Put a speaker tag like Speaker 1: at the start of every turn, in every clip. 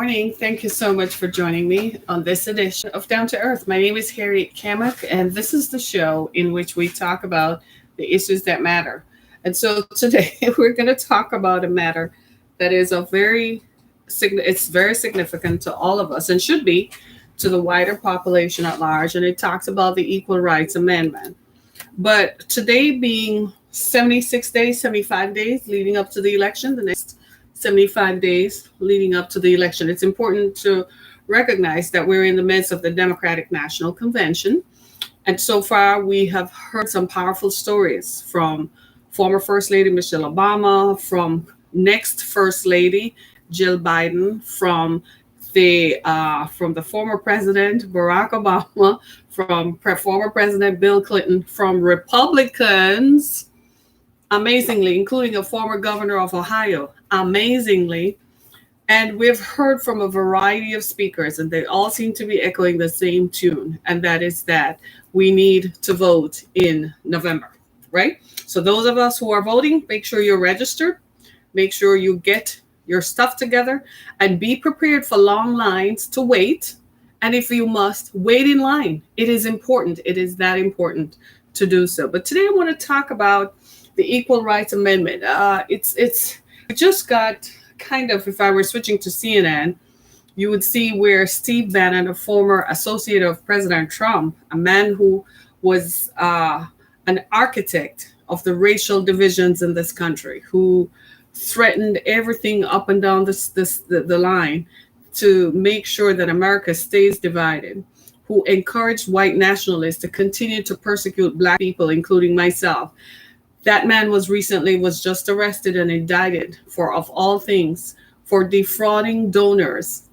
Speaker 1: Morning. Thank you so much for joining me on this edition of Down to Earth. My name is Harriet Kamek, and this is the show in which we talk about the issues that matter. And so today we're going to talk about a matter that is a it's very significant to all of us and should be to the wider population at large. And it talks about the Equal Rights Amendment. But today being 76 days, 75 days leading up to the election, the next 75 days leading up to the election, it's important to recognize that we're in the midst of the Democratic National Convention. And so far, we have heard some powerful stories from former First Lady Michelle Obama, from next First Lady Jill Biden, from the former President Barack Obama, from former President Bill Clinton, from Republicans, amazingly, including a former governor of Ohio, amazingly. And we've heard from a variety of speakers, and they all seem to be echoing the same tune, and that is that we need to vote in November, right? So those of us who are voting, make sure you're registered, make sure you get your stuff together, and be prepared for long lines to wait. And if you must, wait in line. It is important. It is that important to do so. But today I want to talk about the Equal Rights Amendment. We just got kind of, if I were switching to CNN, you would see where Steve Bannon, a former associate of President Trump, a man who was an architect of the racial divisions in this country, who threatened everything up and down the line to make sure that America stays divided, who encouraged white nationalists to continue to persecute Black people, including myself. That man was just arrested and indicted for, of all things, for defrauding donors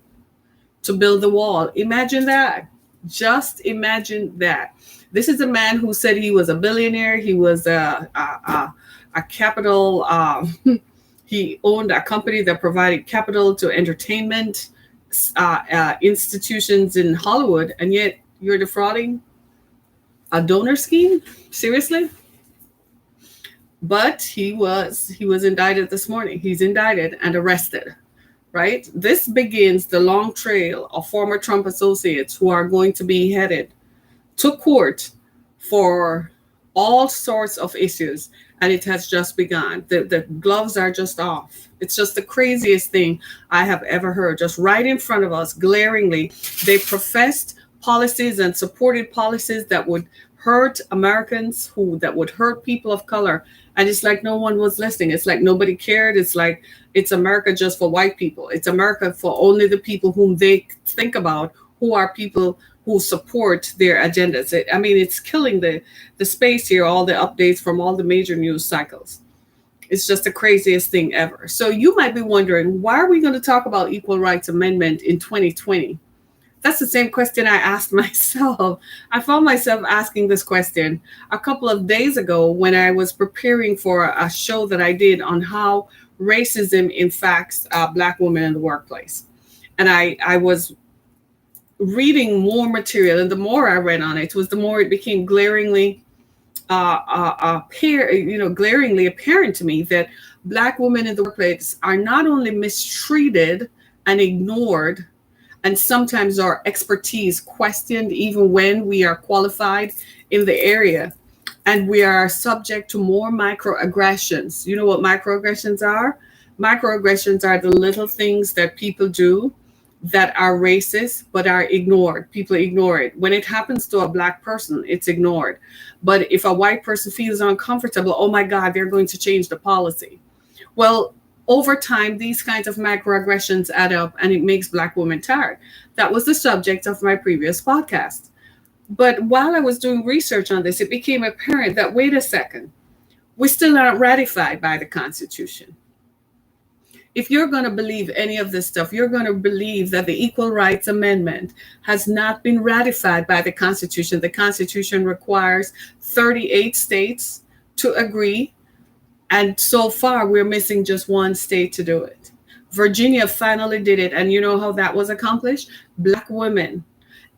Speaker 1: to build the wall. Imagine that. Just imagine that. This is a man who said he was a billionaire. He was a capital. He owned a company that provided capital to entertainment institutions in Hollywood, and yet you're defrauding a donor scheme? Seriously? But he was indicted this morning. He's indicted and arrested, right? This begins the long trail of former Trump associates who are going to be headed to court for all sorts of issues. And it has just begun. The gloves are just off. It's just the craziest thing I have ever heard. Just right in front of us, glaringly, they professed policies and supported policies that would hurt Americans, that would hurt people of color. And it's like no one was listening. It's like nobody cared. It's like it's America just for white people. It's America for only the people whom they think about, who are people who support their agendas. It's killing the space here, all the updates from all the major news cycles. It's just the craziest thing ever. So you might be wondering, why are we going to talk about Equal Rights Amendment in 2020? That's the same question I asked myself. I found myself asking this question a couple of days ago when I was preparing for a show that I did on how racism impacts Black women in the workplace. And I was reading more material, and the more I read on it, the more it became glaringly apparent to me that Black women in the workplace are not only mistreated and ignored, and sometimes our expertise questioned even when we are qualified in the area, and we are subject to more microaggressions. You know what microaggressions are? Microaggressions are the little things that people do that are racist but are ignored. People ignore it. When it happens to a Black person, it's ignored. But if a white person feels uncomfortable, oh my God, they're going to change the policy. Well, over time, these kinds of microaggressions add up, and it makes Black women tired. That was the subject of my previous podcast. But while I was doing research on this, it became apparent that, wait a second, we still aren't ratified by the Constitution. If you're going to believe any of this stuff, you're going to believe that the Equal Rights Amendment has not been ratified by the Constitution. The Constitution requires 38 states to agree. And so far, we're missing just one state to do it. Virginia finally did it. And you know how that was accomplished? Black women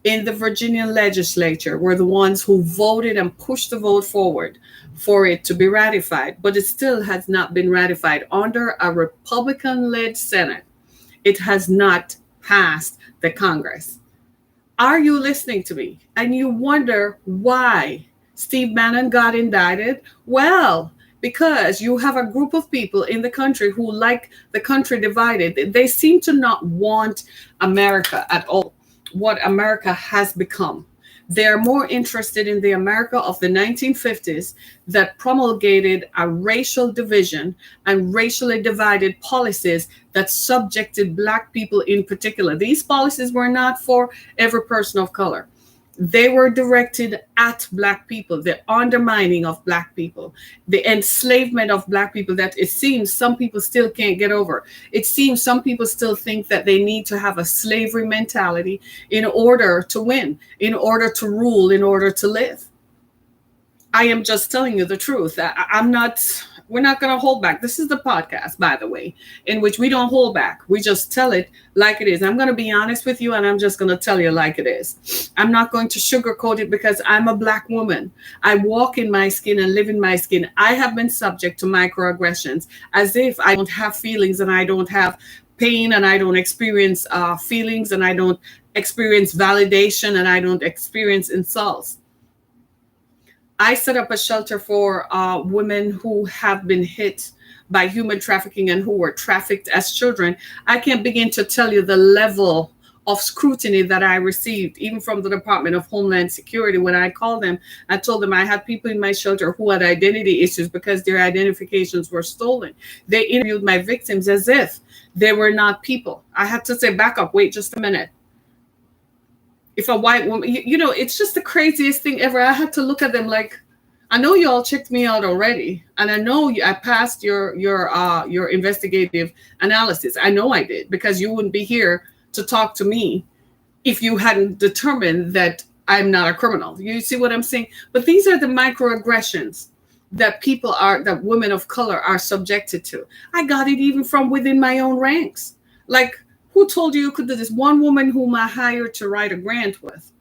Speaker 1: in the Virginia legislature were the ones who voted and pushed the vote forward for it to be ratified. But it still has not been ratified. Under a Republican-led Senate, it has not past the Congress. Are you listening to me? And you wonder why Steve Bannon got indicted? Well, because you have a group of people in the country who like the country divided. They seem to not want America at all, what America has become. They're more interested in the America of the 1950s that promulgated a racial division and racially divided policies that subjected Black people in particular. These policies were not for every person of color. They were directed at Black people, the undermining of Black people, the enslavement of Black people that it seems some people still can't get over. It seems some people still think that they need to have a slavery mentality in order to win, in order to rule, in order to live. I am just telling you the truth. We're not going to hold back. This is the podcast, by the way, in which we don't hold back. We just tell it like it is. I'm going to be honest with you, and I'm just going to tell you like it is. I'm not going to sugarcoat it because I'm a Black woman. I walk in my skin and live in my skin. I have been subject to microaggressions as if I don't have feelings and I don't have pain and I don't experience feelings and I don't experience validation and I don't experience insults. I set up a shelter for women who have been hit by human trafficking and who were trafficked as children. I can't begin to tell you the level of scrutiny that I received, even from the Department of Homeland Security. When I called them, I told them I had people in my shelter who had identity issues because their identifications were stolen. They interviewed my victims as if they were not people. I had to say, back up, wait just a minute. If a white woman, it's just the craziest thing ever. I had to look at them like, I know you all checked me out already, and I know I passed your investigative analysis. I know I did, because you wouldn't be here to talk to me if you hadn't determined that I'm not a criminal. You see what I'm saying? But these are the microaggressions that that women of color are subjected to. I got it even from within my own ranks. Like, who told you could do this? One woman whom I hired to write a grant with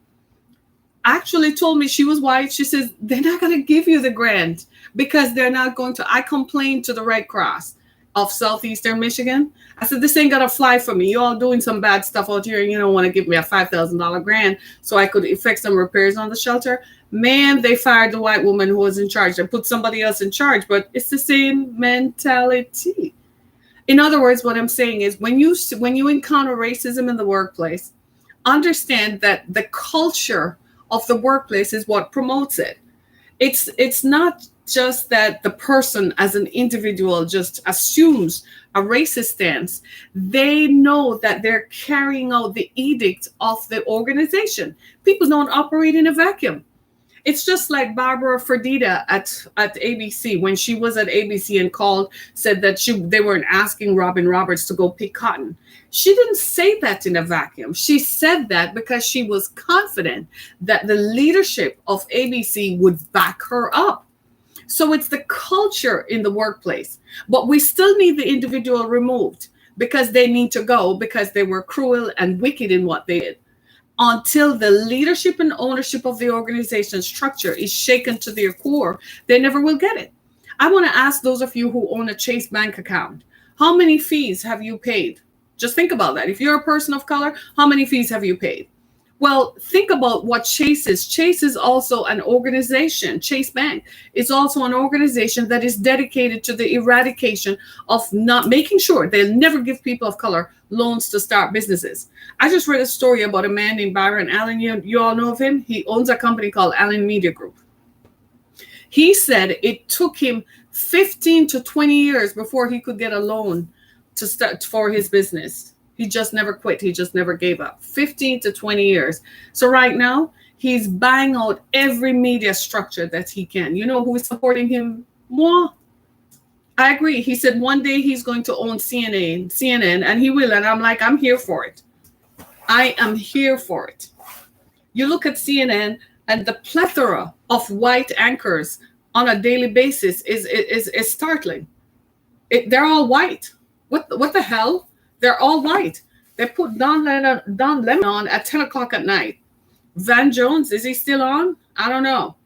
Speaker 1: actually told me, she was white. She says, they're not going to give you the grant because they're not going to. I complained to the Red Cross of Southeastern Michigan. I said, this ain't going to fly for me. You all doing some bad stuff out here and you don't want to give me a $5,000 grant so I could effect some repairs on the shelter. Man, they fired the white woman who was in charge. They put somebody else in charge, but it's the same mentality. In other words, what I'm saying is when you encounter racism in the workplace, understand that the culture of the workplace is what promotes it. It's not just that the person as an individual just assumes a racist stance. They know that they're carrying out the edict of the organization. People don't operate in a vacuum. It's just like Barbara Ferdita at ABC, when she was at ABC and said that they weren't asking Robin Roberts to go pick cotton. She didn't say that in a vacuum. She said that because she was confident that the leadership of ABC would back her up. So it's the culture in the workplace, but we still need the individual removed because they need to go because they were cruel and wicked in what they did. Until the leadership and ownership of the organization structure is shaken to their core, they never will get it. I want to ask those of you who own a Chase bank account, how many fees have you paid? Just think about that. If you're a person of color, how many fees have you paid? Well, think about what Chase is. Chase is also an organization. Chase Bank is also an organization that is dedicated to the eradication of not making sure they'll never give people of color loans to start businesses. I just read a story about a man named Byron Allen. You all know of him. He owns a company called Allen Media Group. He said it took him 15 to 20 years before he could get a loan to start for his business. He just never quit. He just never gave up. 15 to 20 years. So right now, he's buying out every media structure that he can. You know who is supporting him? Moi. I agree. He said one day he's going to own CNN, and he will. And I'm like, I'm here for it. I am here for it. You look at CNN, and the plethora of white anchors on a daily basis is startling. They're all white. What the hell? They're all white. They put Don Lemon on at 10 o'clock at night. Van Jones, is he still on? I don't know.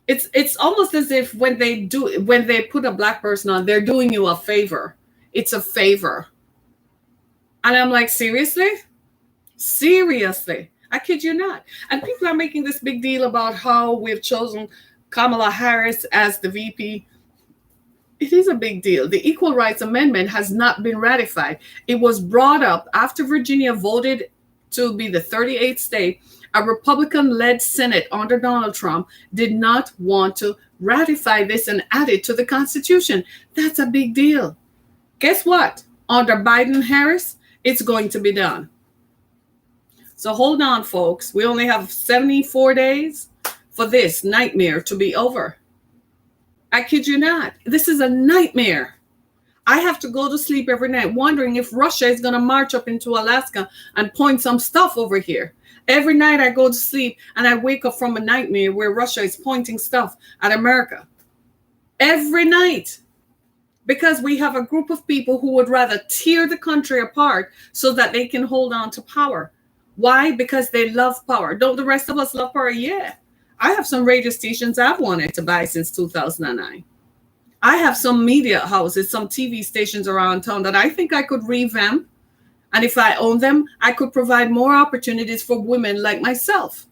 Speaker 1: It's almost as if when they put a black person on, they're doing you a favor. It's a favor. And I'm like, seriously? Seriously. I kid you not. And people are making this big deal about how we've chosen Kamala Harris as the VP. It is a big deal. The Equal Rights Amendment has not been ratified. It was brought up after Virginia voted to be the 38th state. A Republican-led Senate under Donald Trump did not want to ratify this and add it to the Constitution. That's a big deal. Guess what? Under Biden-Harris, it's going to be done. So hold on, folks. We only have 74 days for this nightmare to be over. I kid you not. This is a nightmare. I have to go to sleep every night wondering if Russia is going to march up into Alaska and point some stuff over here. Every night I go to sleep and I wake up from a nightmare where Russia is pointing stuff at America. Every night. Because we have a group of people who would rather tear the country apart so that they can hold on to power. Why? Because they love power. Don't the rest of us love power? Yeah. I have some radio stations I've wanted to buy since 2009. I have some media houses, some TV stations around town that I think I could revamp. And if I own them, I could provide more opportunities for women like myself.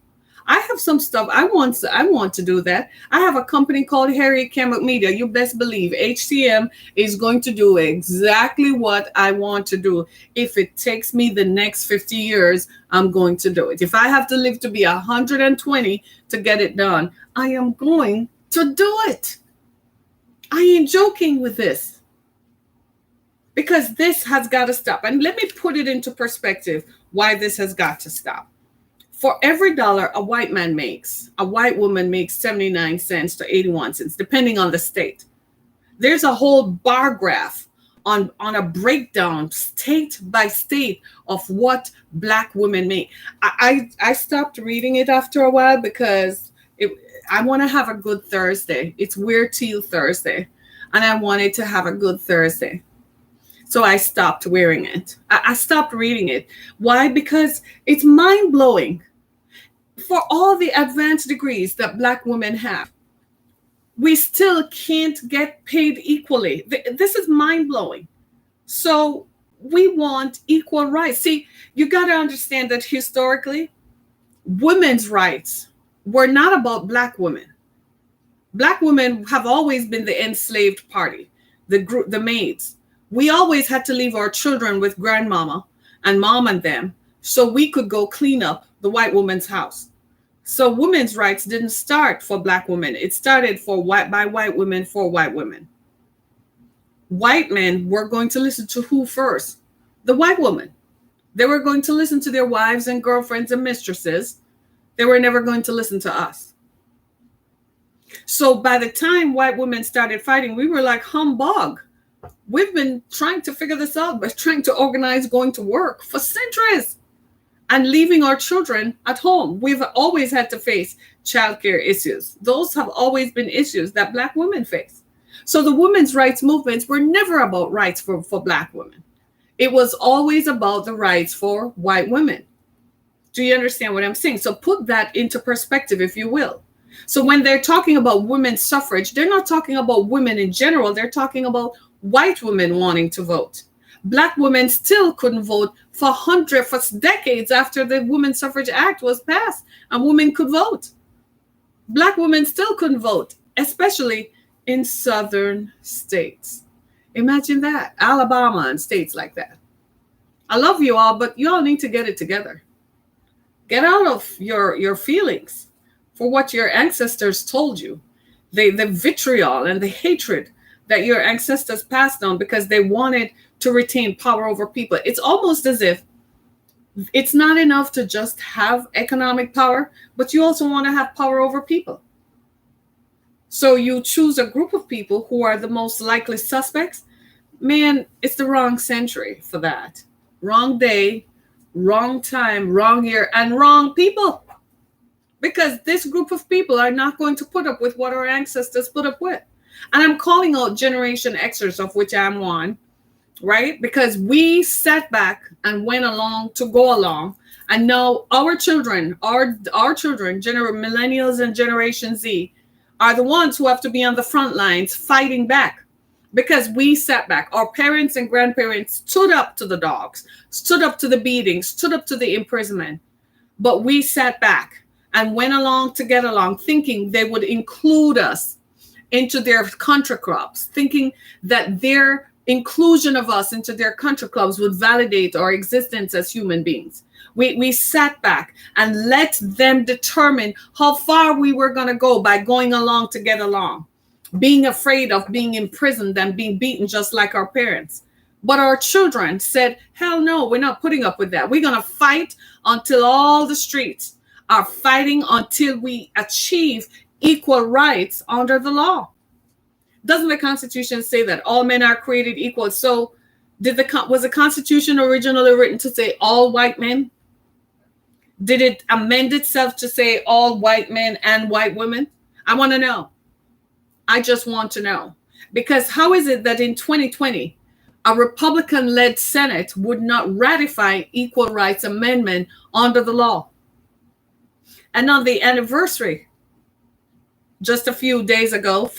Speaker 1: I have some stuff I want to do that. I have a company called Harriet Kemmock Media. You best believe HCM is going to do exactly what I want to do. If it takes me the next 50 years, I'm going to do it. If I have to live to be 120 to get it done, I am going to do it. I ain't joking with this. Because this has got to stop. And let me put it into perspective why this has got to stop. For every dollar a white man makes, a white woman makes 79 cents to 81 cents, depending on the state. There's a whole bar graph on a breakdown state by state of what Black women make. I stopped reading it after a while because I want to have a good Thursday. It's Weird Teal Thursday, and I wanted to have a good Thursday. So I stopped wearing it. I stopped reading it. Why? Because it's mind-blowing. For all the advanced degrees that Black women have, we still can't get paid equally. This is mind-blowing. So we want equal rights. See, you got to understand that historically, women's rights were not about Black women. Black women have always been the enslaved party, the maids. We always had to leave our children with grandmama and mom and them so we could go clean up the white woman's house. So women's rights didn't start for Black women. It started by white women for white women. White men were going to listen to who first? The white woman. They were going to listen to their wives and girlfriends and mistresses. They were never going to listen to us. So by the time white women started fighting, we were like, humbug. We've been trying to figure this out by trying to organize going to work for centuries and leaving our children at home. We've always had to face childcare issues. Those have always been issues that Black women face. So the women's rights movements were never about rights for Black women. It was always about the rights for white women. Do you understand what I'm saying? So put that into perspective, if you will. So when they're talking about women's suffrage, they're not talking about women in general. They're talking about white women wanting to vote. Black women still couldn't vote for decades after the Women's Suffrage Act was passed and women could vote. Black women still couldn't vote, especially in southern states. Imagine that, Alabama and states like that. I love you all, but you all need to get it together. Get out of your feelings for what your ancestors told you, the vitriol and the hatred that your ancestors passed on because they wanted to retain power over people. It's almost as if it's not enough to just have economic power, but you also want to have power over people. So you choose a group of people who are the most likely suspects. Man, it's the wrong century for that. Wrong day, wrong time, wrong year, and wrong people. Because this group of people are not going to put up with what our ancestors put up with. And I'm calling out Generation Xers, of which I'm one, right? Because we sat back and went along to go along. And now our children, our children, millennials and Generation Z, are the ones who have to be on the front lines fighting back. because we sat back. Our parents and grandparents stood up to the dogs, stood up to the beatings, stood up to the imprisonment. But we sat back and went along to get along, thinking they would include us into their country clubs, thinking that their inclusion of us into their country clubs would validate our existence as human beings. We sat back and let them determine how far we were going to go by going along to get along, being afraid of being imprisoned and being beaten just like our parents. But our children said, hell no, we're not putting up with that. We're going to fight until all the streets are fighting until we achieve equal rights under the law. Doesn't the Constitution say that all men are created equal? So was the Constitution originally written to say all white men? Did it amend itself to say all white men and white women? I want to know. I just want to know. Because how is it that in 2020, a Republican-led Senate would not ratify equal rights amendment under the law? And on the anniversary, just a few days ago,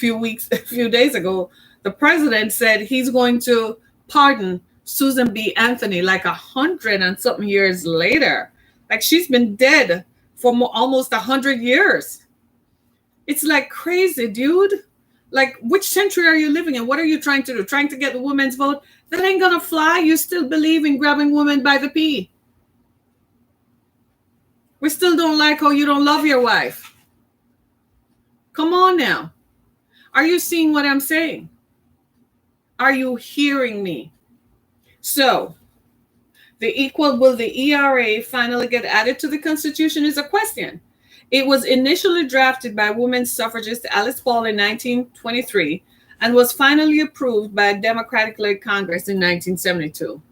Speaker 1: the president said he's going to pardon Susan B. Anthony like 100 and something years later. Like she's been dead for almost 100 years. It's like crazy, dude. Like, which century are you living in? What are you trying to do? Trying to get the women's vote? That ain't gonna fly. You still believe in grabbing women by the pee. We still don't like how you don't love your wife. Come on now. Are you seeing what I'm saying? Are you hearing me? So, will the ERA finally get added to the Constitution is a question. It was initially drafted by women's suffragist Alice Paul in 1923 and was finally approved by a Democratic-led Congress in 1972.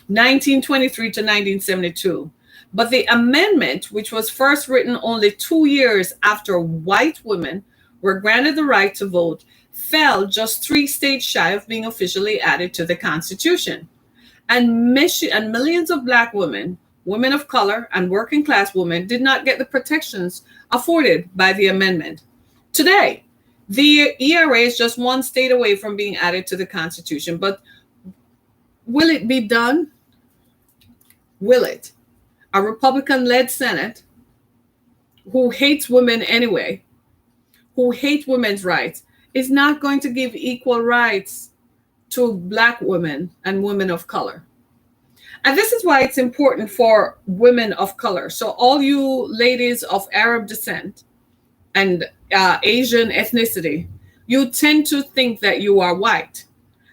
Speaker 1: 1923 to 1972. But the amendment, which was first written only 2 years after white women were granted the right to vote, fell just 3 states shy of being officially added to the Constitution. And millions of Black women, women of color, and working class women did not get the protections afforded by the amendment. Today, the ERA is just 1 state away from being added to the Constitution. But will it be done? Will it? A Republican-led Senate who hates women anyway, who hate women's rights, is not going to give equal rights to Black women and women of color. And this is why it's important for women of color. So all you ladies of Arab descent and Asian ethnicity, you tend to think that you are white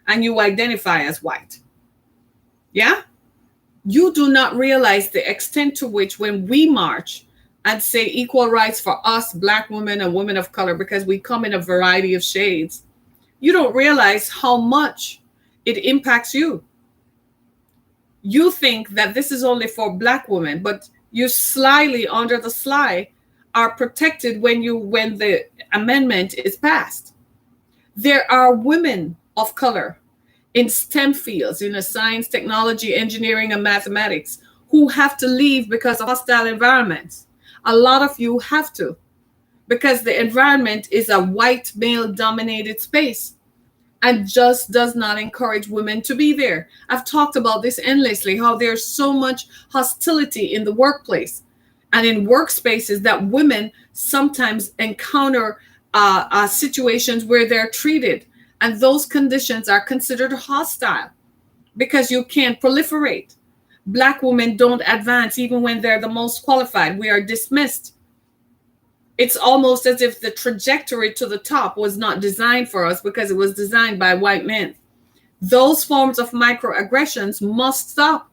Speaker 1: and you identify as white. Yeah? You do not realize the extent to which when we march and say equal rights for us, Black women and women of color, because we come in a variety of shades, you don't realize how much it impacts you. You think that this is only for Black women, but you slyly, under the sly, are protected when the amendment is passed. There are women of color in STEM fields, in science, technology, engineering, and mathematics, who have to leave because of hostile environments. A lot of you have to, because the environment is a white male-dominated space and just does not encourage women to be there. I've talked about this endlessly, how there's so much hostility in the workplace and in workspaces that women sometimes encounter situations where they're treated, and those conditions are considered hostile because you can't proliferate. Black women don't advance even when they're the most qualified. We are dismissed. It's almost as if the trajectory to the top was not designed for us because it was designed by white men. Those forms of microaggressions must stop.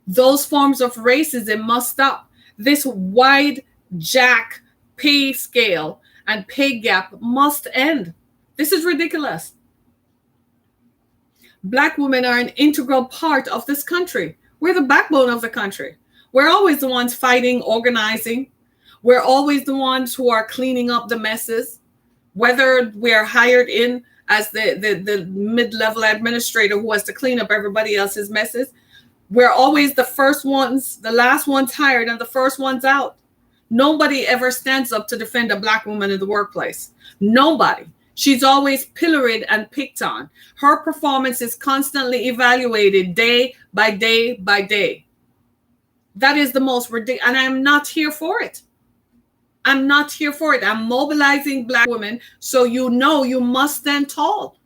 Speaker 1: Those forms of racism must stop. This wide jack pay scale and pay gap must end. This is ridiculous. Black women are an integral part of this country. We're the backbone of the country. We're always the ones fighting, organizing. We're always the ones who are cleaning up the messes, whether we're hired in as the mid-level administrator who has to clean up everybody else's messes. We're always the first ones, the last ones hired, and the first ones out. Nobody ever stands up to defend a Black woman in the workplace. Nobody. She's always pilloried and picked on. Her performance is constantly evaluated day by day by day. That is the most ridiculous, and I'm not here for it. I'm not here for it. I'm mobilizing Black women, so you know you must stand tall.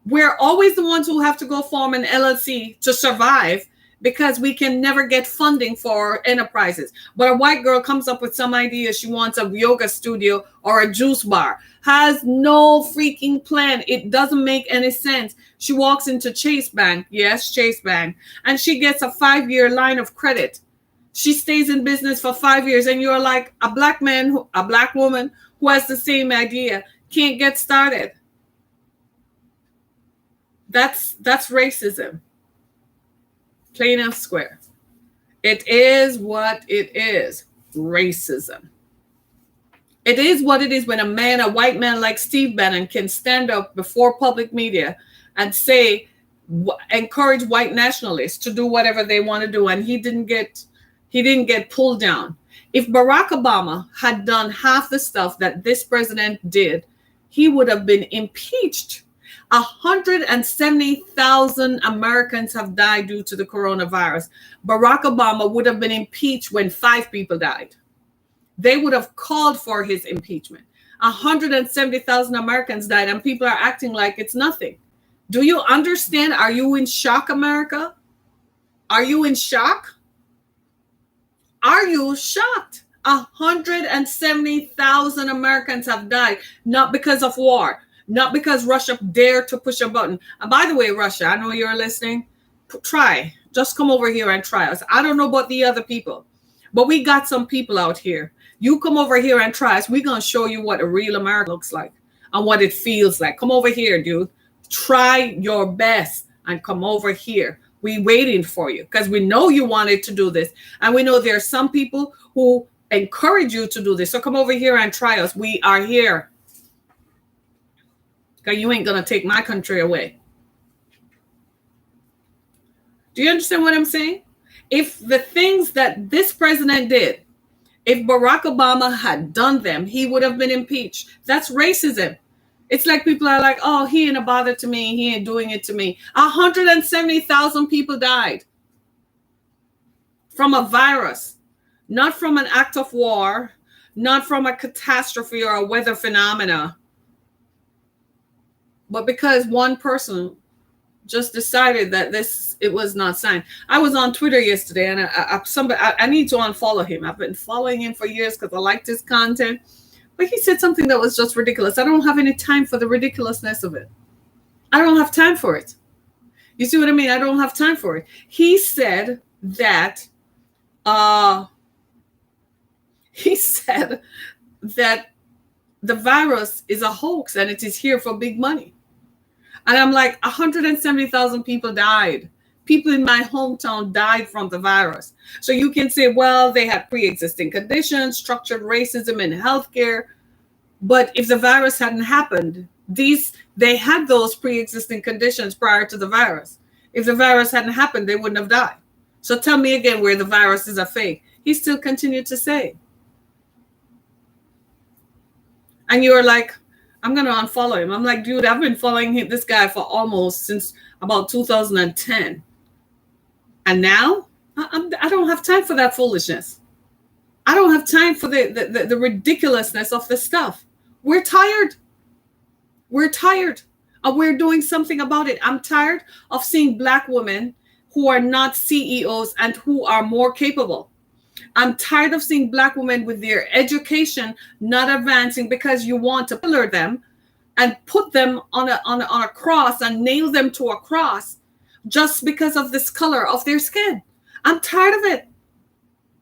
Speaker 1: We're always the ones who have to go form an LLC to survive because we can never get funding for enterprises. But a white girl comes up with some idea. She wants a yoga studio or a juice bar. Has no freaking plan. It doesn't make any sense. She walks into Chase Bank. Yes, Chase Bank. And she gets a 5-year line of credit. She stays in business for 5 years. And you're like, a Black man, a Black woman who has the same idea can't get started. That's racism. Plain and square. It is what it is. Racism. It is what it is when a white man like Steve Bannon can stand up before public media and say, encourage white nationalists to do whatever they want to do. And he didn't get pulled down. If Barack Obama had done half the stuff that this president did, he would have been impeached. 170,000 Americans have died due to the coronavirus. Barack Obama would have been impeached when 5 people died. They would have called for his impeachment. 170,000 Americans died, and people are acting like it's nothing. Do you understand? Are you in shock, America? Are you in shock? Are you shocked? 170,000 Americans have died, not because of war. Not because Russia dared to push a button. And by the way, Russia, I know you're listening. Try. Just come over here and try us. I don't know about the other people, but we got some people out here. You come over here and try us. We're going to show you what a real America looks like and what it feels like. Come over here, dude. Try your best and come over here. We waiting for you because we know you wanted to do this. And we know there are some people who encourage you to do this. So come over here and try us. We are here. You ain't going to take my country away. Do you understand what I'm saying? If the things that this president did, if Barack Obama had done them, he would have been impeached. That's racism. It's like people are like, oh, he ain't a bother to me. He ain't doing it to me. 170,000 people died from a virus, not from an act of war, not from a catastrophe or a weather phenomena. But because one person just decided that it was not signed. I was on Twitter yesterday, and I need to unfollow him. I've been following him for years because I liked his content. But he said something that was just ridiculous. I don't have any time for the ridiculousness of it. I don't have time for it. You see what I mean? I don't have time for it. He said that the virus is a hoax and it is here for big money. And I'm like, 170,000 people died. People in my hometown died from the virus. So you can say, well, they had pre-existing conditions, structured racism in healthcare. But if the virus hadn't happened, they had those pre-existing conditions prior to the virus. If the virus hadn't happened, they wouldn't have died. So tell me again where the virus is a fake. He still continued to say. And you're like, I'm going to unfollow him. I'm like, dude, I've been following this guy for almost since about 2010. And now I don't have time for that foolishness. I don't have time for the ridiculousness of the stuff. We're tired. We're tired. And we're doing something about it. I'm tired of seeing Black women who are not CEOs and who are more capable. I'm tired of seeing Black women with their education not advancing because you want to pillar them and put them on a cross and nail them to a cross just because of this color of their skin. I'm tired of it.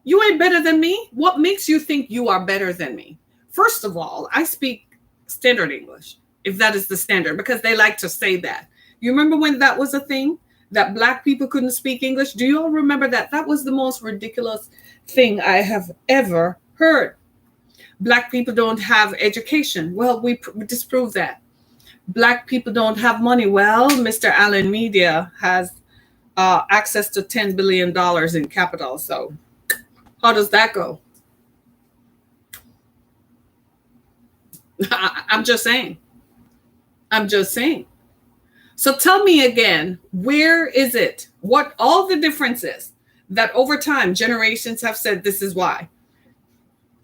Speaker 1: You ain't better than me. What makes you think you are better than me? First of all, I speak standard English, if that is the standard, because they like to say that. You remember when that was a thing, that Black people couldn't speak English? Do you all remember that? That was the most ridiculous thing I have ever heard. Black people don't have education. Well, we disprove that. Black people don't have money. Well, Mr. Allen Media has access to $10 billion in capital. So how does that go? I'm just saying. I'm just saying. So tell me again, where is it? What all the differences that over time generations have said this is why.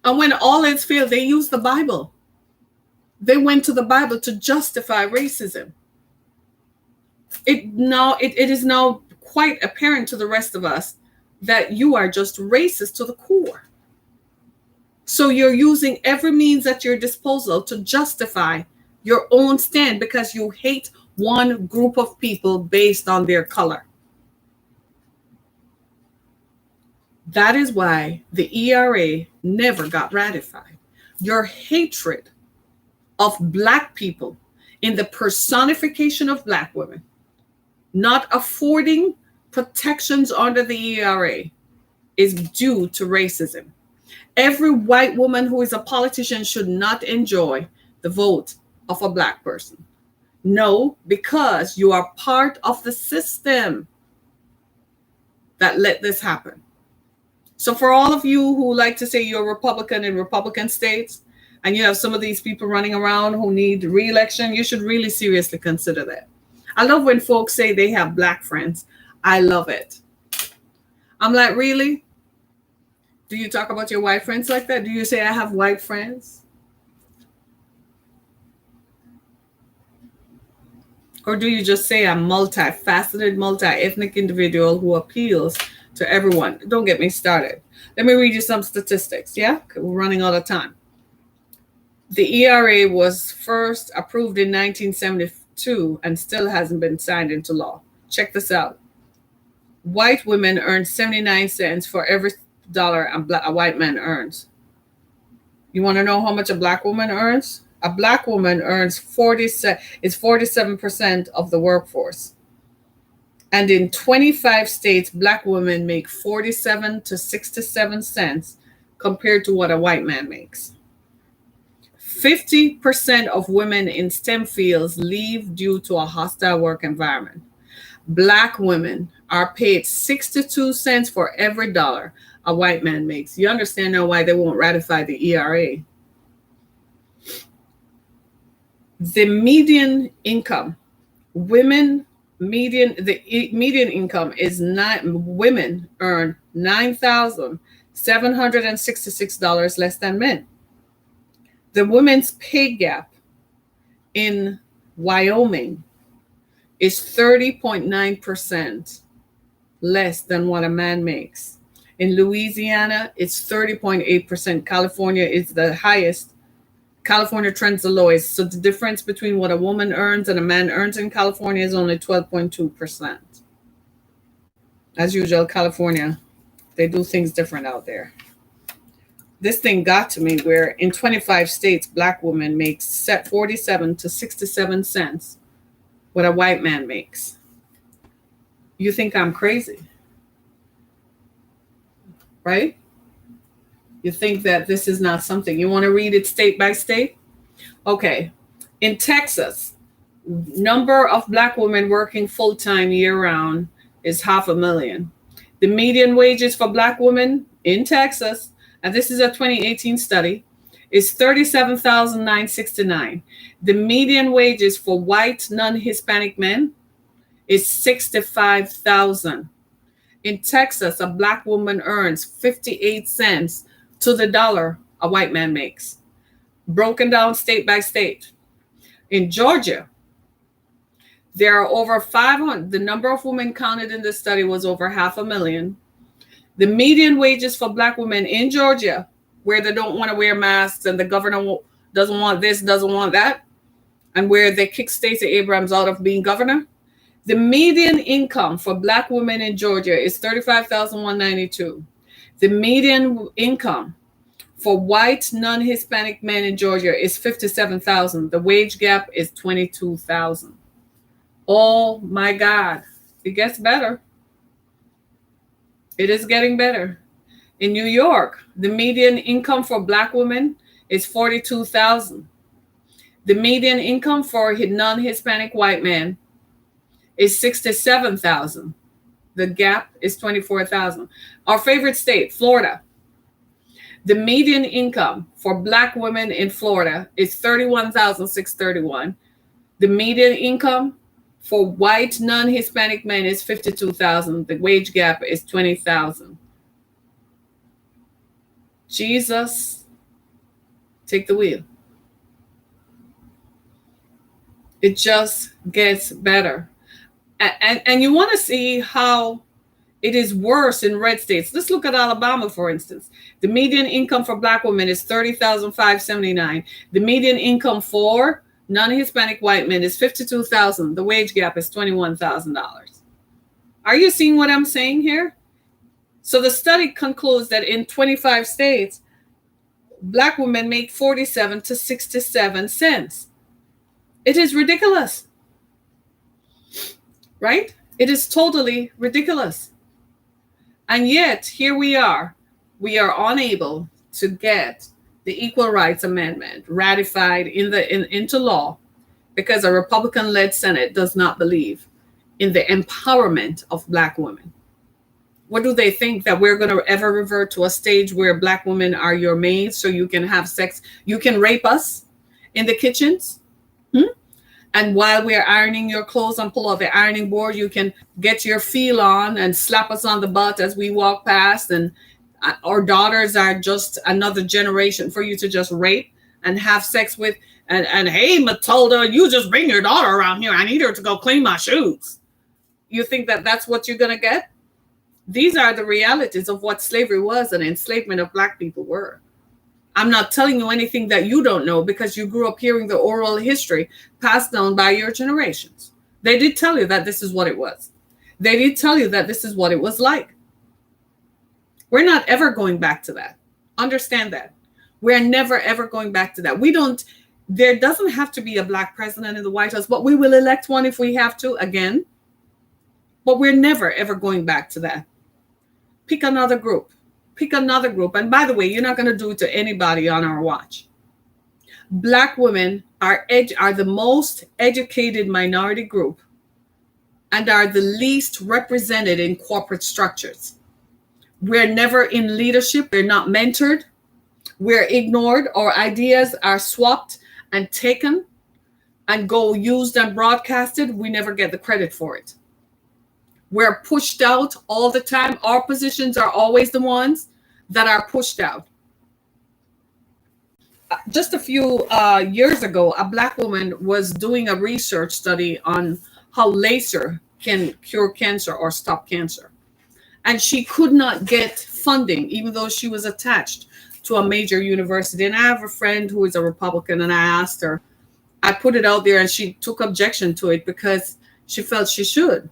Speaker 1: And when all else failed, they used the Bible. They went to the Bible to justify racism. It is now quite apparent to the rest of us that you are just racist to the core. So you're using every means at your disposal to justify your own stand because you hate one group of people based on their color. That is why the ERA never got ratified. Your hatred of Black people in the personification of Black women, not affording protections under the ERA, is due to racism. Every white woman who is a politician should not enjoy the vote of a Black person. No, because you are part of the system that let this happen. So for all of you who like to say you're Republican in Republican states, and you have some of these people running around who need re-election, you should really seriously consider that. I love when folks say they have Black friends. I love it. I'm like, really? Do you talk about your white friends like that? Do you say I have white friends? Or do you just say I'm multifaceted, multi-ethnic individual who appeals to everyone? Don't get me started. Let me read you some statistics, yeah? We're running out of time. The ERA was first approved in 1972 and still hasn't been signed into law. Check this out. White women earn 79 cents for every dollar a white man earns. You want to know how much a Black woman earns? A Black woman earns 47% of the workforce. And in 25 states, Black women make 47 to 67 cents compared to what a white man makes. 50% of women in STEM fields leave due to a hostile work environment. Black women are paid 62 cents for every dollar a white man makes. You understand now why they won't ratify the ERA. The median income, median income is women earn $9,766 less than men. The women's pay gap in Wyoming is 30.9% less than what a man makes. In Louisiana, it's 30.8%. California is the highest. California trends the lowest. So the difference between what a woman earns and a man earns in California is only 12.2%. As usual, California, they do things different out there. This thing got to me where in 25 states, Black women make 47 to 67 cents what a white man makes. You think I'm crazy, right? You think that this is not something. You want to read it state by state? Okay. In Texas, number of Black women working full-time year-round is 500,000. The median wages for Black women in Texas, and this is a 2018 study, is $37,969. The median wages for white non-Hispanic men is $65,000. In Texas, a Black woman earns 58 cents to the dollar a white man makes. Broken down state by state. In Georgia, there are over 500. The number of women counted in this study was over 500,000. The median wages for Black women in Georgia, where they don't want to wear masks and the governor doesn't want this, doesn't want that, and where they kick Stacey Abrams out of being governor, the median income for Black women in Georgia is $35,192. The median income for white non-Hispanic men in Georgia is $57,000. The wage gap is $22,000. Oh my God, it gets better. It is getting better. In New York, the median income for Black women is $42,000. The median income for a non-Hispanic white man is $67,000. The gap is $24,000. Our favorite state, Florida. The median income for Black women in Florida is $31,631. The median income for white non-Hispanic men is $52,000. The wage gap is $20,000. Jesus, take the wheel. It just gets better. And you want to see how it is worse in red states. Let's look at Alabama, for instance. The median income for Black women is $30,579. The median income for non-Hispanic white men is $52,000. The wage gap is $21,000. Are you seeing what I'm saying here? So the study concludes that in 25 states, Black women make 47 to 67 cents. It is ridiculous, right? It is totally ridiculous. And yet, here we are unable to get the Equal Rights Amendment ratified into law because a Republican-led Senate does not believe in the empowerment of Black women. What do they think, that we're going to ever revert to a stage where Black women are your maids so you can have sex? You can rape us in the kitchens? And while we're ironing your clothes and pull out the ironing board, you can get your feel on and slap us on the butt as we walk past. And our daughters are just another generation for you to just rape and have sex with. And hey, Matilda, you just bring your daughter around here. I need her to go clean my shoes. You think that that's what you're going to get? These are the realities of what slavery was and enslavement of Black people were. I'm not telling you anything that you don't know because you grew up hearing the oral history passed down by your generations. They did tell you that this is what it was. They did tell you that this is what it was like. We're not ever going back to that. Understand that. We're never, ever going back to that. There doesn't have to be a Black president in the White House, but we will elect one if we have to again. But we're never, ever going back to that. Pick another group. Pick another group. And by the way, you're not going to do it to anybody on our watch. Black women are the most educated minority group and are the least represented in corporate structures. We're never in leadership. We're not mentored. We're ignored. Our ideas are swapped and taken and go used and broadcasted. We never get the credit for it. We're pushed out all the time. Our positions are always the ones that are pushed out. Just a few years ago, a Black woman was doing a research study on how laser can cure cancer or stop cancer. And she could not get funding, even though she was attached to a major university. And I have a friend who is a Republican, and I asked her, I put it out there, and she took objection to it because she felt she should.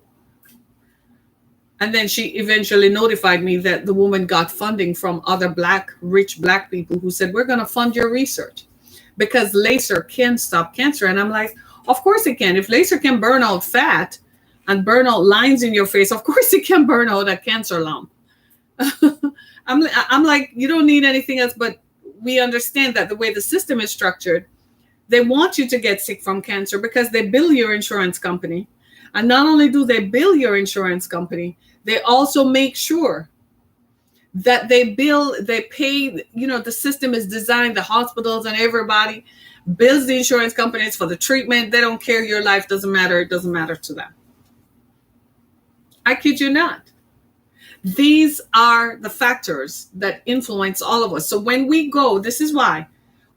Speaker 1: And then she eventually notified me that the woman got funding from other rich Black people who said, we're going to fund your research because laser can stop cancer. And I'm like, of course it can. If laser can burn out fat and burn out lines in your face, of course it can burn out a cancer lump. I'm like, you don't need anything else, but we understand that the way the system is structured, they want you to get sick from cancer because they bill your insurance company. And not only do they bill your insurance company, they also make sure that they pay, the system is designed, the hospitals and everybody bills the insurance companies for the treatment. They don't care. Your life doesn't matter. It doesn't matter to them. I kid you not. These are the factors that influence all of us. So when we go, this is why,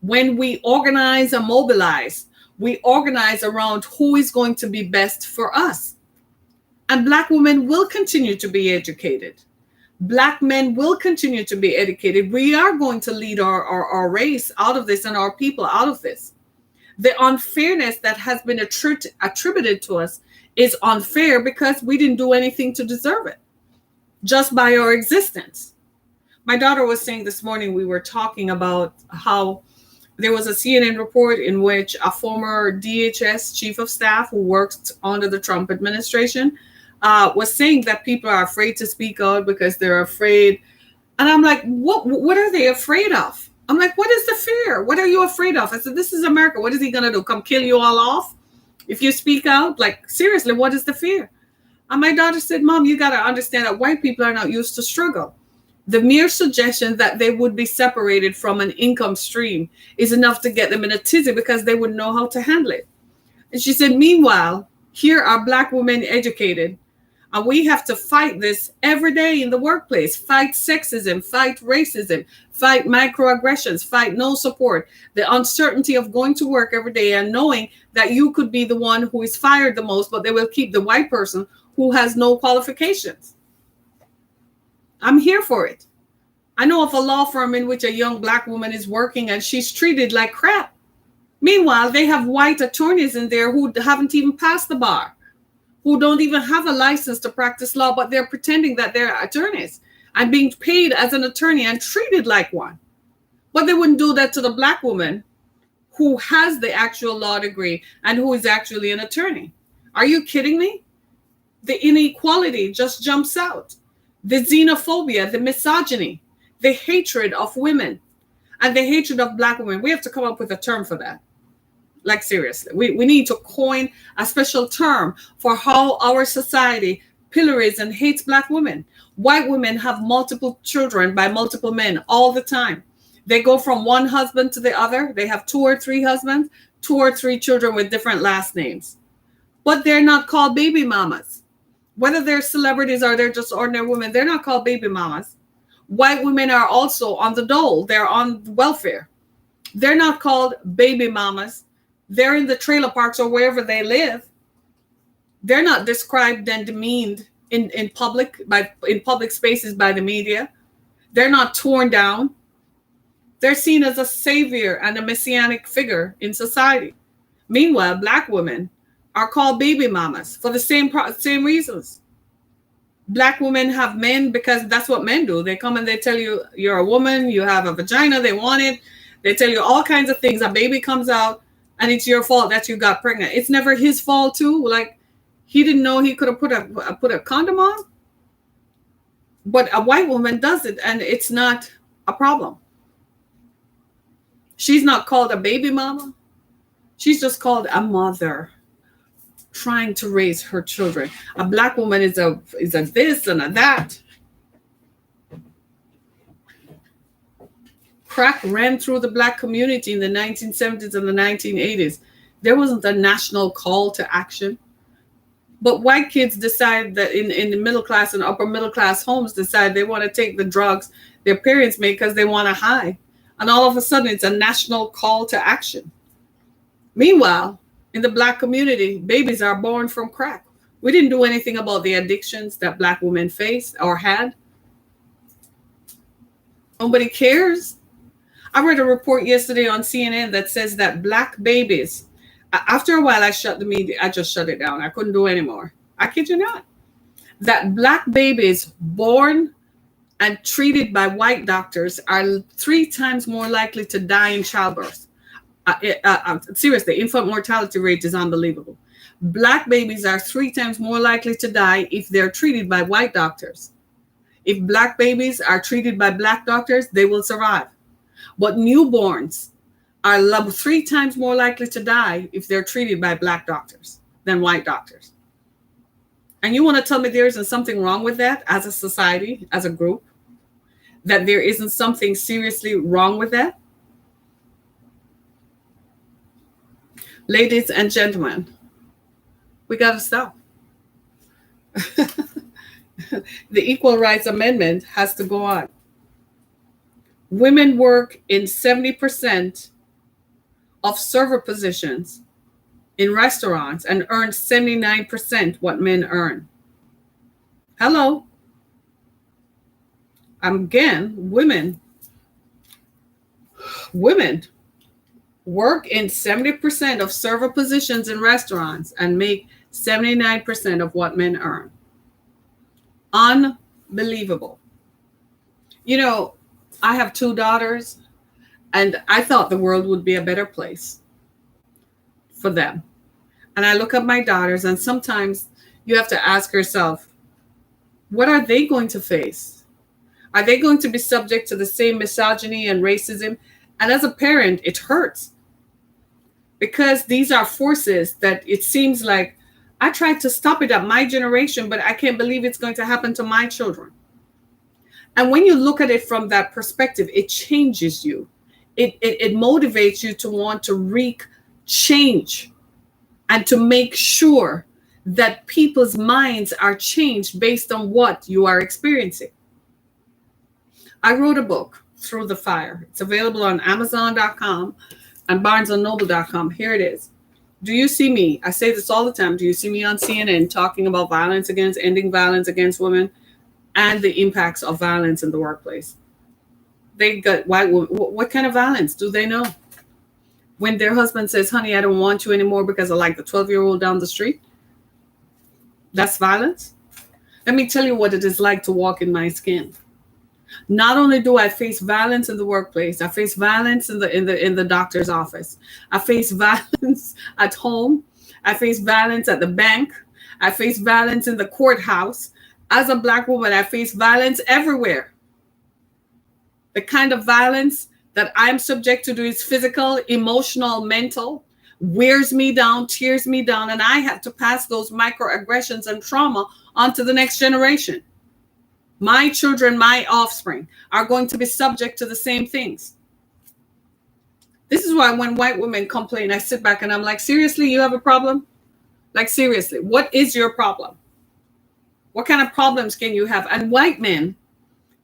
Speaker 1: when we organize and mobilize, we organize around who is going to be best for us. And Black women will continue to be educated. Black men will continue to be educated. We are going to lead our race out of this and our people out of this. The unfairness that has been attributed to us is unfair because we didn't do anything to deserve it, just by our existence. My daughter was saying this morning, we were talking about how there was a CNN report in which a former DHS chief of staff who worked under the Trump administration was saying that people are afraid to speak out because they're afraid. And I'm like, what are they afraid of? I'm like, what is the fear? What are you afraid of? I said, this is America. What is he going to do? Come kill you all off if you speak out? Like, seriously, what is the fear? And my daughter said, Mom, you got to understand that white people are not used to struggle. The mere suggestion that they would be separated from an income stream is enough to get them in a tizzy because they wouldn't know how to handle it. And she said, meanwhile, here are Black women educated, and we have to fight this every day in the workplace. Fight sexism, fight racism, fight microaggressions, fight no support, the uncertainty of going to work every day and knowing that you could be the one who is fired the most, but they will keep the white person who has no qualifications. I'm here for it. I know of a law firm in which a young Black woman is working and she's treated like crap. Meanwhile, they have white attorneys in there who haven't even passed the bar, who don't even have a license to practice law, but they're pretending that they're attorneys and being paid as an attorney and treated like one. But they wouldn't do that to the Black woman who has the actual law degree and who is actually an attorney. Are you kidding me? The inequality just jumps out. The xenophobia, the misogyny, the hatred of women, and the hatred of Black women. We have to come up with a term for that. Like, seriously, we need to coin a special term for how our society pillories and hates Black women. White women have multiple children by multiple men all the time. They go from one husband to the other. They have 2 or 3 husbands, 2 or 3 children with different last names. But they're not called baby mamas. Whether they're celebrities or they're just ordinary women, they're not called baby mamas. White women are also on the dole. They're on welfare. They're not called baby mamas. They're in the trailer parks or wherever they live. They're not described and demeaned in public spaces by the media. They're not torn down. They're seen as a savior and a messianic figure in society. Meanwhile, Black women are called baby mamas for the same reasons. Black women have men because that's what men do. They come and they tell you you're a woman, you have a vagina, they want it. They tell you all kinds of things. A baby comes out and it's your fault that you got pregnant. It's never his fault too. Like, he didn't know he could have put a condom on. But a white woman does it and it's not a problem. She's not called a baby mama. She's just called a mother trying to raise her children. A Black woman is a this and a that. Crack ran through the Black community in the 1970s and the 1980s. There wasn't a national call to action. But white kids decide that in the middle class and upper middle class homes decide they want to take the drugs their parents make because they want to hide. And all of a sudden it's a national call to action. Meanwhile, in the Black community, babies are born from crack. We didn't do anything about the addictions that Black women faced or had. Nobody cares. I read a report yesterday on CNN that says that Black babies, after a while I shut the media, I just shut it down. I couldn't do it anymore. I kid you not. That Black babies born and treated by white doctors are 3 times more likely to die in childbirth. Seriously, infant mortality rate is unbelievable. Black babies are 3 times more likely to die if they're treated by white doctors. If Black babies are treated by Black doctors, they will survive. But newborns are 3 times more likely to die if they're treated by Black doctors than white doctors. And you want to tell me there isn't something wrong with that as a society, as a group? That there isn't something seriously wrong with that? Ladies and gentlemen, we got to stop. The Equal Rights Amendment has to go on. Women work in 70% of server positions in restaurants and earn 79% what men earn. Hello. Again, women work in 70% of server positions in restaurants and make 79% of what men earn. Unbelievable. You know, I have 2 daughters, and I thought the world would be a better place for them. And I look at my daughters, and sometimes you have to ask yourself, what are they going to face? Are they going to be subject to the same misogyny and racism? And as a parent, it hurts. Because these are forces that it seems like I tried to stop it at my generation, but I can't believe it's going to happen to my children. And when you look at it from that perspective, it changes you. It motivates you to want to wreak change. and to make sure that people's minds are changed based on what you are experiencing. I wrote a book, Through the Fire. It's available on Amazon.com and BarnesandNoble.com. Here it is. Do you see me? I say this all the time. Do you see me on CNN talking about ending violence against women and the impacts of violence in the workplace? They got white women. What kind of violence do they know? When their husband says, honey, I don't want you anymore because I like the 12-year-old down the street. That's violence. Let me tell you what it is like to walk in my skin. Not only do I face violence in the workplace, I face violence in the doctor's office. I face violence at home. I face violence at the bank. I face violence in the courthouse. As a Black woman, I face violence everywhere. The kind of violence that I'm subject to is physical, emotional, mental, wears me down, tears me down, and I have to pass those microaggressions and trauma onto the next generation. My children, my offspring, are going to be subject to the same things. This is why when white women complain, I sit back and I'm like, seriously, you have a problem? Like, seriously, what is your problem? What kind of problems can you have? And white men,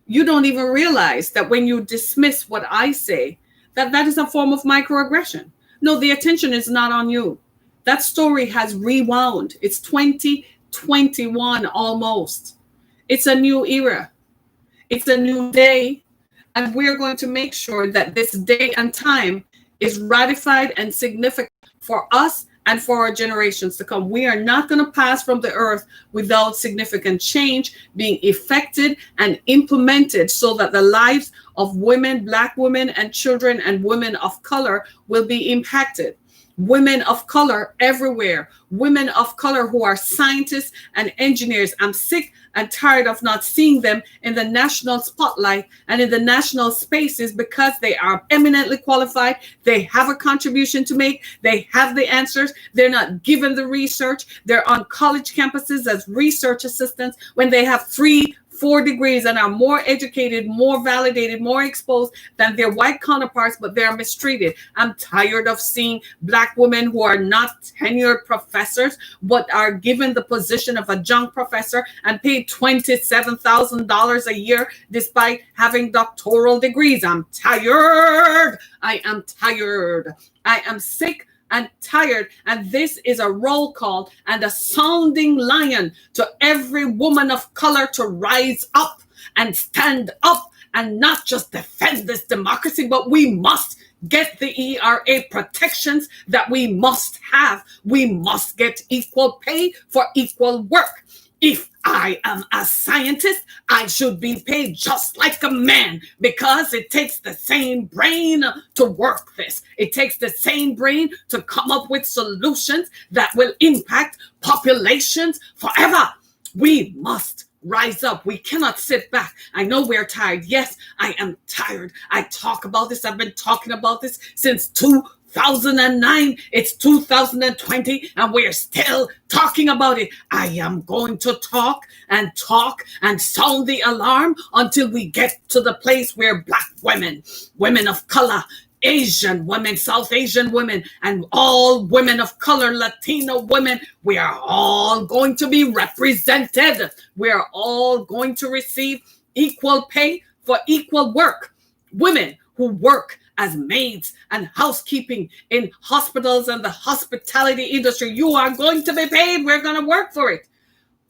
Speaker 1: you don't even realize that when you dismiss what I say, that is a form of microaggression. No, the attention is not on you. That story has rewound. It's 2021 almost. It's a new era. It's a new day. And we're going to make sure that this day and time is ratified and significant for us and for our generations to come. We are not going to pass from the earth without significant change being effected and implemented so that the lives of women, Black women and children and women of color will be impacted. Women of color everywhere, women of color who are scientists and engineers. I'm sick and tired of not seeing them in the national spotlight and in the national spaces because they are eminently qualified. They have a contribution to make. They have the answers. They're not given the research. They're on college campuses as research assistants when they have 3-4 degrees and are more educated, more validated, more exposed than their white counterparts, but they're mistreated. I'm tired of seeing Black women who are not tenured professors, but are given the position of adjunct professor and paid $27,000 a year despite having doctoral degrees. I'm tired. I am tired. I am sick and tired, and this is a roll call and a sounding lion to every woman of color to rise up and stand up and not just defend this democracy, but we must get the ERA protections that we must have. We must get equal pay for equal work. If I am a scientist, I should be paid just like a man because it takes the same brain to work this. It takes the same brain to come up with solutions that will impact populations forever. We must rise up. We cannot sit back. I know we're tired. Yes, I am tired. I talk about this. I've been talking about this since 2009. It's 2020 and we're still talking about it. I am going to talk and sound the alarm until we get to the place where Black women, women of color, Asian women, South Asian women, and all women of color, Latino women, we are all going to be represented. We are all going to receive equal pay for equal work. Women who work as maids and housekeeping in hospitals and the hospitality industry, you are going to be paid. We're going to work for it.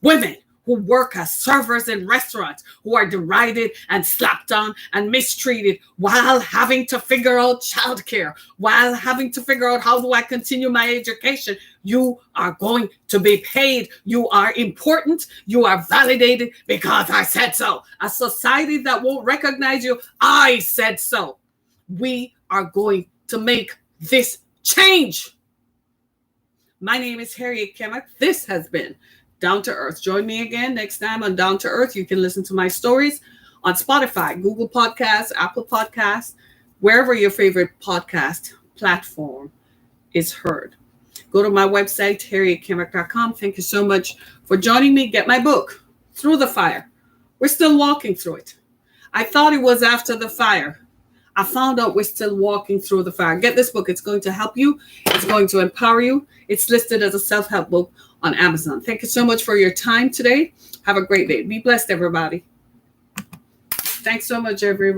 Speaker 1: Women who work as servers in restaurants, who are derided and slapped on and mistreated while having to figure out childcare, while having to figure out how do I continue my education. You are going to be paid. You are important. You are validated because I said so. A society that won't recognize you, I said so. We are going to make this change. My name is Harriet Kemmick. This has been Down to Earth. Join me again next time on Down to Earth. You can listen to my stories on Spotify, Google Podcasts, Apple Podcasts, wherever your favorite podcast platform is heard. Go to my website, harrietkemmick.com. Thank you so much for joining me. Get my book, Through the Fire. We're still walking through it. I thought it was after the fire. I found out we're still walking through the fire. Get this book. It's going to help you. It's going to empower you. It's listed as a self-help book on Amazon. Thank you so much for your time today. Have a great day. Be blessed, everybody. Thanks so much, everyone.